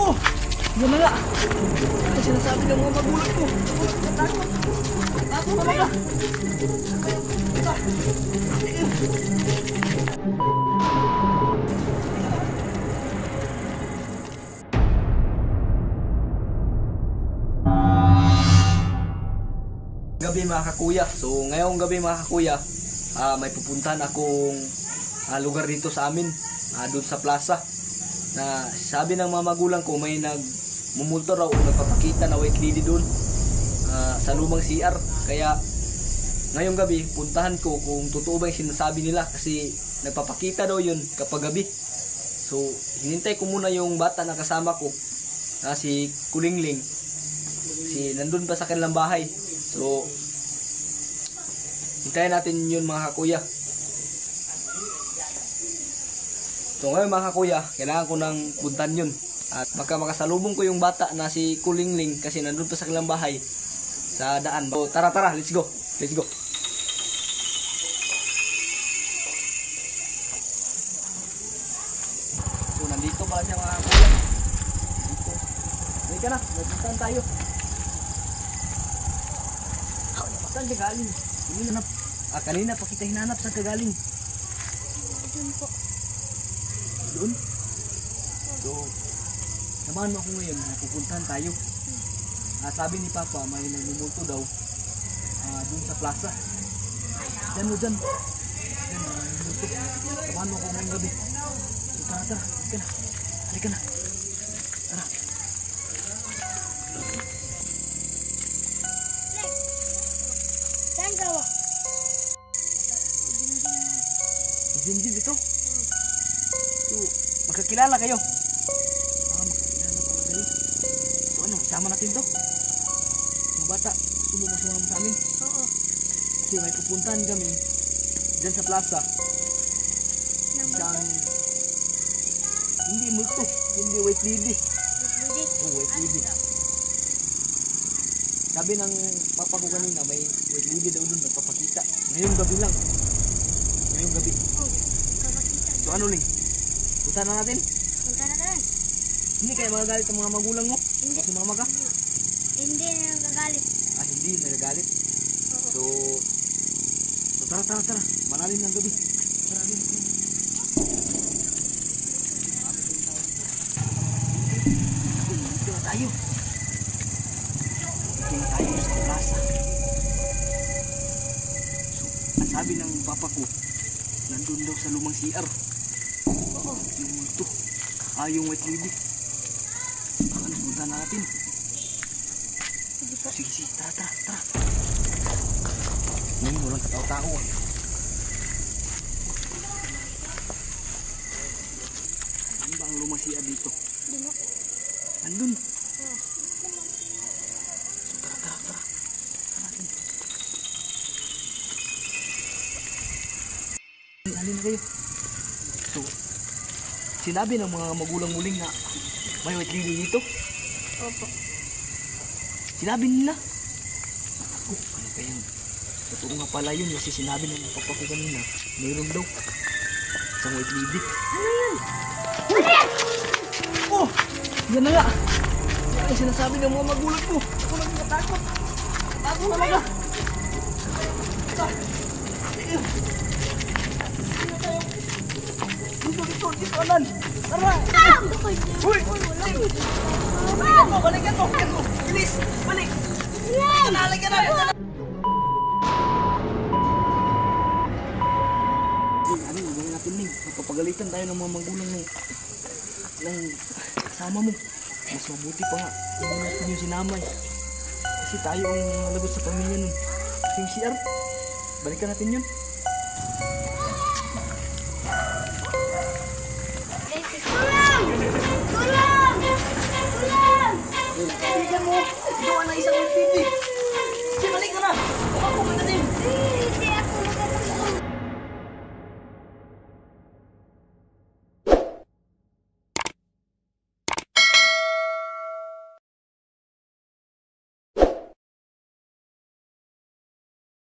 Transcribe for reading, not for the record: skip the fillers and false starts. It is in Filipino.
Oh! Yan na nga! Ay, sinasabi ng mga magulang ko. Takot! Takot na mga! Gabi mga kakuya. So ngayong gabi mga kakuya, may pupuntahan akong lugar dito sa amin, doon sa plaza. Na sabi ng mga magulang ko may nagmumulto raw o nagpapakita na white lady doon sa lumang CR. Kaya ngayong gabi puntahan ko kung totoo ba yung sinasabi nila, kasi nagpapakita daw yun kapag gabi. So hinintay ko muna yung bata na kasama ko, si Kulingling, nandun pa sa kanilang bahay. So hintayin natin yun mga kakuya. So ngayon mga kakuya, kailangan ko nang puntan yun. At baka makasalubong ko yung bata na si Kulingling, kasi nandun pa sa kanilang bahay sa daan. So tara, let's go. Let's go. So nandito pala siya mga kakuya. Dito. Halika na, magpuntahan tayo. Saan ka galing? Kanina pa kita hinanap, saan ka galing? Doon po. Doon? So, samahan mo ako ngayon, pupuntahan tayo. Sabi ni Papa, may nagmumulto daw doon sa plaza. Diyan mo dyan. Diyan, nagmumulto. Samahan mo ako ngayong gabi. So, tara, halika na. Halika na. Tara. Saan gawa? Jinjin dito? So, magkakilala kayo? Magkakilala pala kayo. So ano, sama natin to? Mga bata, gusto mo masumama sa amin? Oo. Kasi may pupuntahan kami dyan sa plaza. Isang hindi multo, hindi white lady. Oh, white lady. Sabi ng papa ko kanina, may white lady daw doon nagpapakita. Ngayong gabi lang. Ngayong gabi. So ano Ling? Punta na natin? Punta na tayo. Hindi kaya magagalit ang mga magulang mo? Hindi. Sumama ka? Hindi na nagagalit. Hindi nagagalit. So tara. Malalim ng gabi. Tara din. Dito na tayo. Dito na tayo sa plaza. So, sabi ng papa ko, nandun daw sa lumang CR. Oo, yung multo. Yung white lady. Ano, punta natin. Sige, tara. Ngayon, walang katao-tao. Ano ba ang lumang CR dito? Doon ako. Nandun. Oo. So, tara. Natin. Alin na kayo. So, sinabi ng mga magulang muling na may white lady dito. Opo. Sinabi nila. Ako, ano ba yan? Totoo nga pala yun, kasi sinabi ng papa ko kanina, mayroon daw isang white lady. Ano yun? Oh! Yan na nga! Yan ang sinasabi ng mga magulang ko. Ako lang natakot. Takot na mga! Dito, Alan! Tara! Uy! Balikan mo! Bilis! Balik! Halika na! Ano yung gawin natin, Ning? Magpapagalitan tayo ng mga magulang ng kasama mo. Mas mabuti pa nga. Hindi natin yung sinamay. Kasi tayo ang lagot sa pamilya nun. Kasi yung CR, balikan natin yun. Tulong! Kaibigan mo! Gawa na isang LPG!